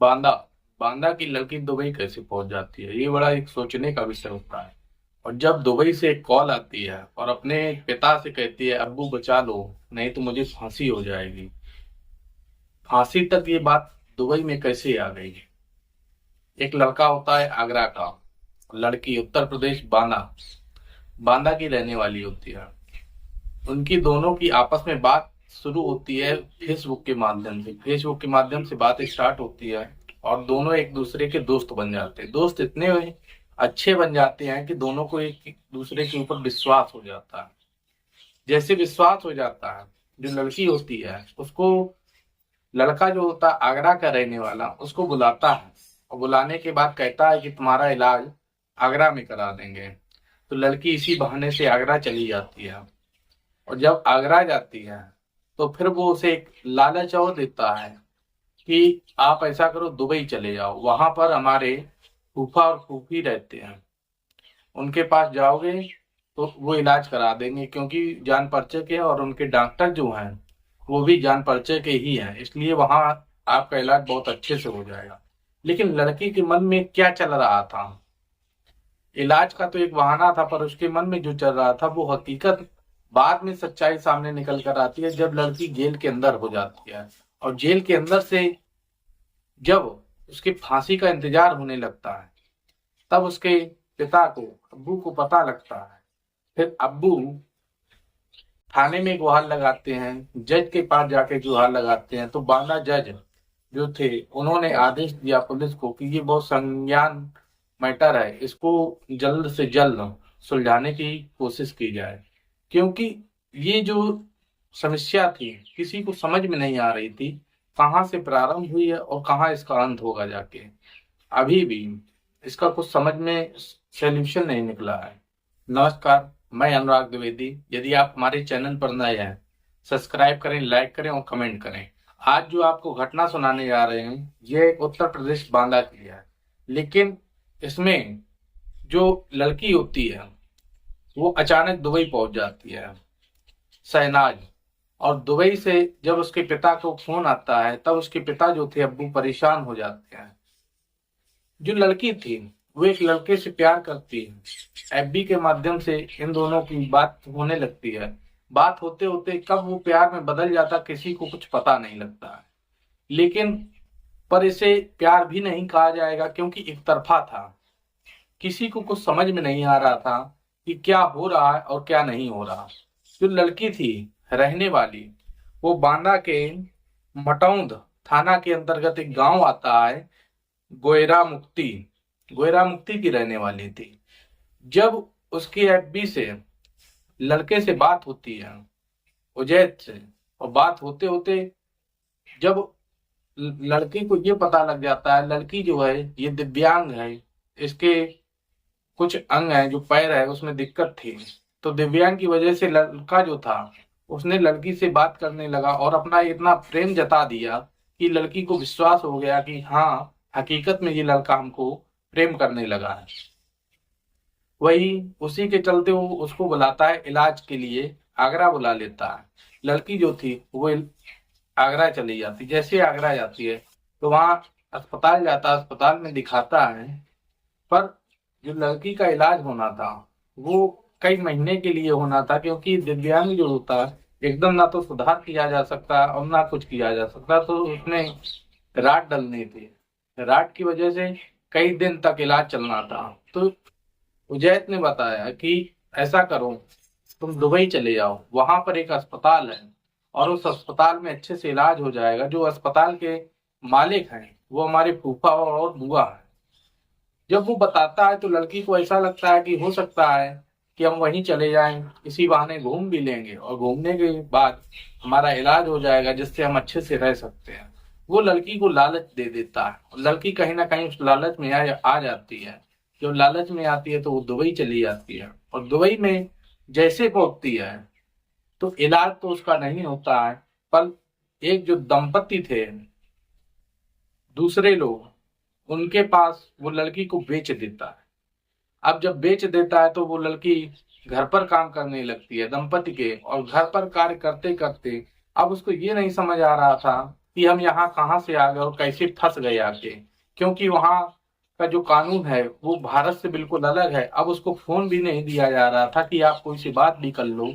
बांदा बांदा की लड़की दुबई कैसे पहुंच जाती है, ये बड़ा एक सोचने का विषय होता है। और जब दुबई से एक कॉल आती है और अपने पिता से कहती है, अब्बू बचा लो, नहीं तो मुझे फांसी हो जाएगी। फांसी तक ये बात दुबई में कैसे आ गई। एक लड़का होता है आगरा का, लड़की उत्तर प्रदेश बांदा बांदा की रहने वाली होती है। उनकी दोनों की आपस में बात शुरू होती है फेसबुक के माध्यम से बात स्टार्ट होती है। और दोनों एक दूसरे के दोस्त बन जाते हैं। दोस्त इतने अच्छे बन जाते हैं कि दोनों को एक दूसरे के ऊपर विश्वास हो जाता है। जैसे विश्वास हो जाता है, जो लड़की होती है उसको, लड़का जो होता है आगरा का रहने वाला, उसको बुलाता है। और बुलाने के बाद कहता है कि तुम्हारा इलाज आगरा में करा देंगे। तो लड़की इसी बहाने से आगरा चली जाती है। और जब आगरा जाती है तो फिर वो उसे एक लालच और देता है कि आप ऐसा करो, दुबई चले जाओ, वहां पर हमारे फूफा और फूफी रहते हैं, उनके पास जाओगे तो वो इलाज करा देंगे, क्योंकि जान परिचय के हैं और उनके डॉक्टर जो हैं वो भी जान परिचय के ही हैं, इसलिए वहां आपका इलाज बहुत अच्छे से हो जाएगा। लेकिन लड़की के मन में क्या चल रहा था, इलाज का तो एक बहाना था, पर उसके मन में जो चल रहा था वो हकीकत बाद में सच्चाई सामने निकल कर आती है, जब लड़की जेल के अंदर हो जाती है। और जेल के अंदर से जब उसकी फांसी का इंतजार होने लगता है, तब उसके पिता को, अब्बू को पता लगता है। फिर अब्बू थाने में गुहार लगाते हैं, जज के पास जाके गुहार लगाते हैं। तो बांदा जज जो थे, उन्होंने आदेश दिया पुलिस को कि ये बहुत संज्ञान मैटर है, इसको जल्द से जल्द सुलझाने की कोशिश की जाए। क्योंकि ये जो समस्या थी किसी को समझ में नहीं आ रही थी, कहाँ से प्रारंभ हुई है और कहाँ इसका अंत होगा जाके। अभी भी इसका कुछ समझ में सॉल्यूशन नहीं निकला है। नमस्कार, मैं अनुराग द्विवेदी। यदि आप हमारे चैनल पर नए हैं, सब्सक्राइब करें, लाइक करें और कमेंट करें। आज जो आपको घटना सुनाने जा रहे हैं, ये उत्तर प्रदेश बांदा की है। लेकिन इसमें जो लड़की होती है वो अचानक दुबई पहुंच जाती है, शहनाज। और दुबई से जब उसके पिता को फोन आता है, तब उसके पिता जो थे अब्बू परेशान हो जाते हैं। जो लड़की थी वो एक लड़के से प्यार करती है, एफबी के माध्यम से इन दोनों की बात होने लगती है। बात होते होते कब वो प्यार में बदल जाता किसी को कुछ पता नहीं लगता है। लेकिन पर इसे प्यार भी नहीं कहा जाएगा, क्योंकि एक तरफा था। किसी को कुछ समझ में नहीं आ रहा था कि क्या हो रहा है और क्या नहीं हो रहा। जो लड़की थी रहने वाली, वो बांदा के मटौंद थाना के अंतर्गत एक गांव आता है, गोयरा मुक्ति। गोयरा मुक्ति की रहने वाली थी। जब उसकी एफबी से लड़के से बात होती है, उजैद से, और बात होते होते जब लड़के को ये पता लग जाता है लड़की जो है ये दिव्यांग है, इसके कुछ अंग हैं, जो पैर है उसमें दिक्कत थी। तो दिव्यांग की वजह से लड़का जो था उसने लड़की से बात करने लगा और अपना इतना प्रेम जता दिया कि लड़की को विश्वास हो गया कि हाँ, हकीकत में ये लड़का हमको प्रेम करने लगा है। वही उसी के चलते वो उसको बुलाता है इलाज के लिए, आगरा बुला लेता है। लड़की जो थी वो आगरा चली जाती। जैसे आगरा जाती है तो वहां अस्पताल जाता, अस्पताल में दिखाता है। पर जो लड़की का इलाज होना था वो कई महीने के लिए होना था, क्योंकि दिव्यांग जो होता है एकदम ना तो सुधार किया जा सकता और ना कुछ किया जा सकता। तो उसमें राड डलनी थी, राड की वजह से कई दिन तक इलाज चलना था। तो उजैत ने बताया कि ऐसा करो, तुम दुबई चले जाओ, वहां पर एक अस्पताल है और उस अस्पताल में अच्छे से इलाज हो जाएगा। जो अस्पताल के मालिक हैं वो हमारे फूफा और बुआ हैं। जब वो बताता है तो लड़की को ऐसा लगता है कि हो सकता है कि हम वहीं चले जाएं, इसी बहाने घूम भी लेंगे और घूमने के बाद हमारा इलाज हो जाएगा, जिससे हम अच्छे से रह सकते हैं। वो लड़की को लालच दे देता है और लड़की कहीं ना कहीं उस लालच में आ जाती है। जब लालच में आती है तो वो दुबई चली जाती है। और दुबई में जैसे पहुंचती है तो इलाज तो उसका नहीं होता है, पर एक जो दंपति थे, दूसरे लोग, उनके पास वो लड़की को बेच देता है। अब जब बेच देता है तो वो लड़की घर पर काम करने लगती है दंपति के, और घर पर कार्य करते करते अब उसको ये नहीं समझ आ रहा था कि हम यहाँ कहाँ से आ गए और कैसे फंस गए आके, क्योंकि वहाँ का जो कानून है वो भारत से बिल्कुल अलग है। अब उसको फोन भी नहीं दिया जा रहा था कि आप कोई सी बात भी कर लो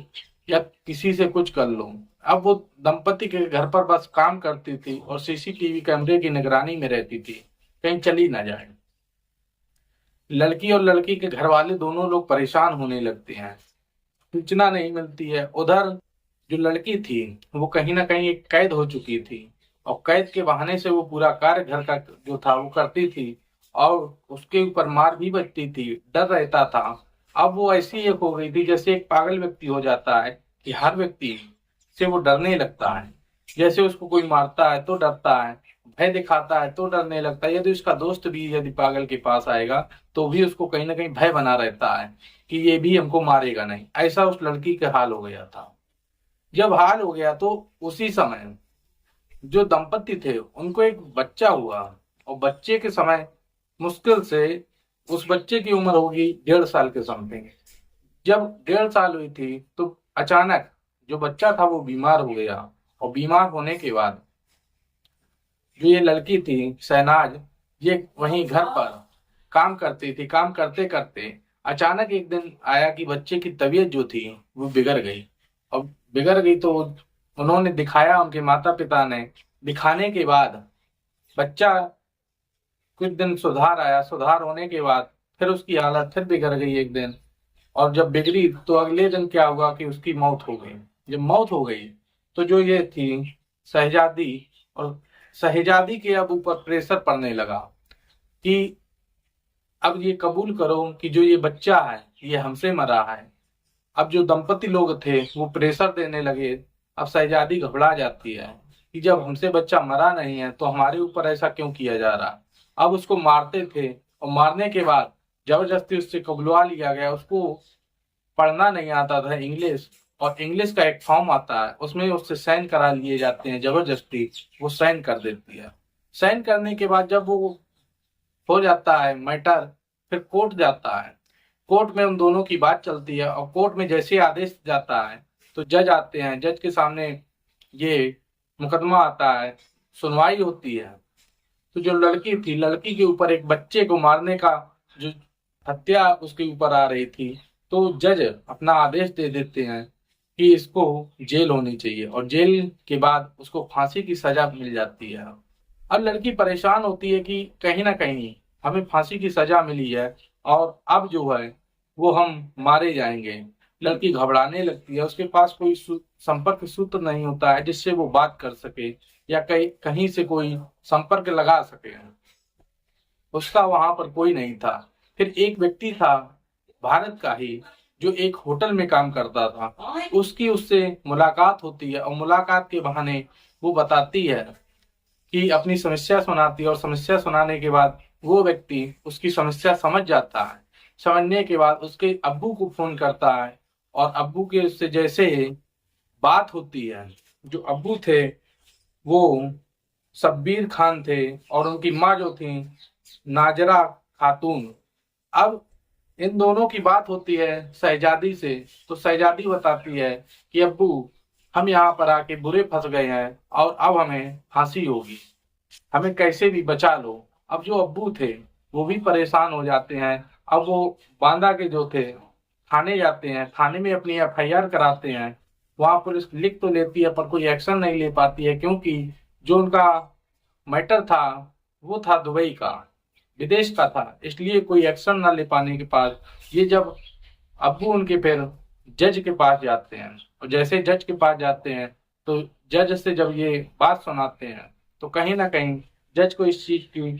या किसी से कुछ कर लो। अब वो दंपति के घर पर बस काम करती थी और सीसीटीवी कैमरे की निगरानी में रहती थी, कहीं चली ना जाए। लड़की और लड़की के घर वाले दोनों लोग परेशान होने लगते हैं, सूचना नहीं मिलती है। उधर जो लड़की थी वो कहीं ना कहीं एक कैद हो चुकी थी और कैद के बहाने से वो पूरा कार्य घर का जो था वो करती थी और उसके ऊपर मार भी बचती थी, डर रहता था। अब वो ऐसी एक हो गई थी जैसे एक पागल व्यक्ति हो जाता है कि हर व्यक्ति से वो डरने लगता है। जैसे उसको कोई मारता है तो डरता है, भय दिखाता है तो डरने लगता है। यदि उसका दोस्त भी यदि पागल के पास आएगा तो भी उसको कहीं ना कहीं भय बना रहता है कि ये भी हमको मारेगा नहीं। ऐसा उस लड़की का हाल हो गया था। जब हाल हो गया तो उसी समय जो दंपति थे उनको एक बच्चा हुआ और बच्चे के समय मुश्किल से उस बच्चे की उम्र होगी 1.5 साल के समथिंग। जब 1.5 साल हुई थी तो अचानक जो बच्चा था वो बीमार हो गया और बीमार होने के बाद जो ये लड़की थी शहनाज, ये वहीं घर पर काम करती थी। काम करते करते अचानक एक दिन आया कि बच्चे की तबीयत जो थी वो बिगड़ गई। और बिगड़ गई तो उन्होंने दिखाया, उनके माता पिता ने दिखाने के बाद बच्चा कुछ दिन सुधार आया। सुधार होने के बाद फिर उसकी हालत फिर बिगड़ गई एक दिन। और जब बिगड़ी तो अगले दिन क्या हुआ कि उसकी मौत हो गई। जब मौत हो गई तो जो ये थी शहजादी, और शहजादी के अब ऊपर प्रेशर पड़ने लगा कि अब ये कबूल करो कि जो ये बच्चा है ये हमसे मरा है। अब जो दंपति लोग थे वो प्रेशर देने लगे। अब शहजादी घबरा जाती है कि जब हमसे बच्चा मरा नहीं है तो हमारे ऊपर ऐसा क्यों किया जा रहा। अब उसको मारते थे और मारने के बाद जबरदस्ती उससे कबुलवा लिया गया। उसको पढ़ना नहीं आता था इंग्लिश, और इंग्लिश का एक फॉर्म आता है उसमें उससे साइन करा लिए जाते हैं जबरदस्ती। वो साइन कर देती है। साइन करने के बाद जब वो हो जाता है मैटर, फिर कोर्ट जाता है। कोर्ट में उन दोनों की बात चलती है और कोर्ट में जैसे आदेश जाता है तो जज आते हैं। जज के सामने ये मुकदमा आता है, सुनवाई होती है। तो जो लड़की थी, लड़की के ऊपर एक बच्चे को मारने का जो हत्या उसके ऊपर आ रही थी, तो जज अपना आदेश दे देते हैं कि इसको जेल होनी चाहिए और जेल के बाद उसको फांसी की सजा मिल जाती है। अब लड़की परेशान होती है कि कहीं ना कहीं हमें फांसी की सजा मिली है और अब जो है वो हम मारे जाएंगे। लड़की घबराने लगती है। उसके पास कोई संपर्क सूत्र नहीं होता है जिससे वो बात कर सके या कहीं कहीं से कोई संपर्क लगा सके। उसका वहां पर कोई नहीं था। फिर एक व्यक्ति था भारत का ही जो एक होटल में काम करता था। उसकी उससे मुलाकात होती है और मुलाकात के बहाने वो बताती है कि अपनी समस्या सुनाती है, और समस्या सुनाने के बाद वो व्यक्ति उसकी समस्या समझ जाता है। समझने के बाद उसके अब्बू को फोन करता है और अब्बू के उससे जैसे बात होती है, जो अब्बू थे वो शब्बीर खान थे और उनकी माँ जो थी नाजरा खातून। अब इन दोनों की बात होती है शहजादी से, तो शहजादी बताती है कि अब्बू हम यहाँ पर आके बुरे फंस गए हैं और अब हमें फांसी होगी, हमें कैसे भी बचा लो। अब जो अब्बू थे वो भी परेशान हो जाते हैं। अब वो बांदा के जो थे थाने जाते हैं, थाने में अपनी एफआईआर कराते हैं। वहां पुलिस लिख तो लेती है पर कोई एक्शन नहीं ले पाती है, क्योंकि जो उनका मैटर था वो था दुबई का, विदेश का था, इसलिए कोई एक्शन ना ले पाने के बाद ये जब अब्बू उनके फिर जज के पास जाते हैं और जैसे जज के पास जाते हैं तो जज से जब ये बात सुनाते हैं तो कहीं ना कहीं जज को इस चीज की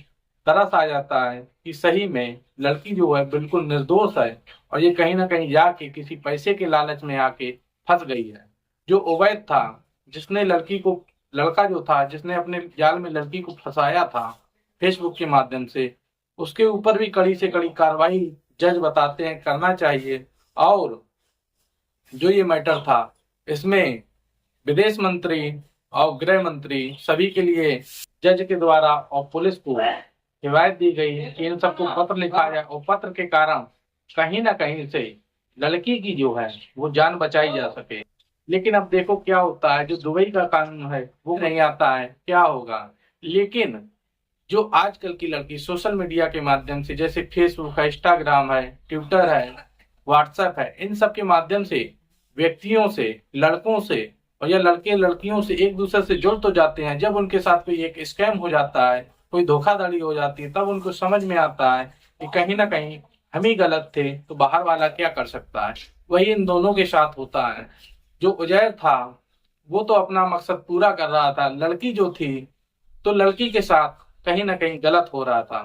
तरस आ जाता है कि सही में लड़की जो है बिल्कुल निर्दोष है और ये कहीं ना कहीं जाके किसी पैसे के लालच में आके फंस गई है। जो अवैध था, जिसने लड़की को, लड़का जो था जिसने अपने जाल में लड़की को फंसाया था फेसबुक के माध्यम से, उसके ऊपर भी कड़ी से कड़ी कार्रवाई जज बताते हैं करना चाहिए। और जो ये मैटर था इसमें विदेश मंत्री और गृह मंत्री सभी के लिए जज के द्वारा और पुलिस को हिदायत दी गई है कि इन सबको पत्र लिखा जाए और पत्र के कारण कहीं ना कहीं से लड़की की जो है वो जान बचाई जा सके। लेकिन अब देखो क्या होता है, जो दुबई का कानून है वो नहीं आता है, क्या होगा। लेकिन जो आजकल की लड़की सोशल मीडिया के माध्यम से, जैसे फेसबुक है, इंस्टाग्राम है, ट्विटर है, व्हाट्सएप है, इन सब के माध्यम से व्यक्तियों से, लड़कों से और या लड़के लड़कियों से एक दूसरे से जुड़ तो जाते हैं। जब उनके साथ कोई एक स्कैम हो जाता है, कोई धोखाधड़ी हो जाती है, तब उनको समझ में आता है कि कहीं ना कहीं हम ही गलत थे, तो बाहर वाला क्या कर सकता है। वही इन दोनों के साथ होता है। जो उजैर था वो तो अपना मकसद पूरा कर रहा था, लड़की जो थी तो लड़की के साथ कहीं ना कहीं गलत हो रहा था।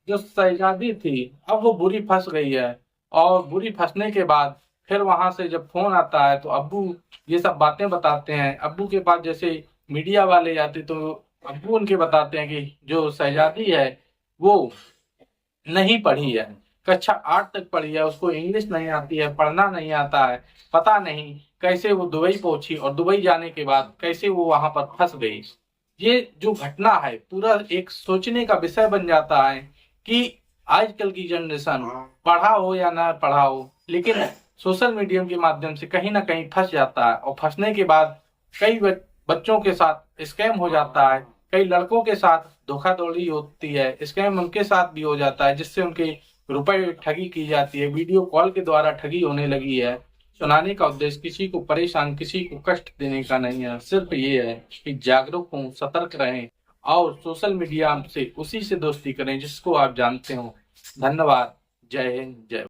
जो शहजादी थी अब वो बुरी फंस गई है, और बुरी फंसने के बाद फिर वहां से जब फोन आता है तो अब्बू ये सब बातें बताते हैं। अब्बू के पास जैसे मीडिया वाले आते तो अब्बू उनके बताते हैं कि जो शहजादी है वो नहीं पढ़ी है, कक्षा 8 तक पढ़ी है, उसको इंग्लिश नहीं आती है, पढ़ना नहीं आता है। पता नहीं कैसे वो दुबई पहुंची और दुबई जाने के बाद कैसे वो वहां पर फंस गई। ये जो घटना है पूरा एक सोचने का विषय बन जाता है कि आजकल की जनरेशन पढ़ा हो या ना पढ़ा हो, लेकिन सोशल मीडिया के माध्यम से कहीं ना कहीं फंस जाता है, और फंसने के बाद कई बच्चों के साथ स्कैम हो जाता है, कई लड़कों के साथ धोखाधड़ी होती है, स्कैम उनके साथ भी हो जाता है, जिससे उनके रुपए ठगी की जाती है, वीडियो कॉल के द्वारा ठगी होने लगी है। सुनाने का उद्देश्य किसी को परेशान, किसी को कष्ट देने का नहीं है, सिर्फ ये है कि जागरूक हों, सतर्क रहें और सोशल मीडिया से उसी से दोस्ती करें जिसको आप जानते हो। धन्यवाद। जय हिंद, जय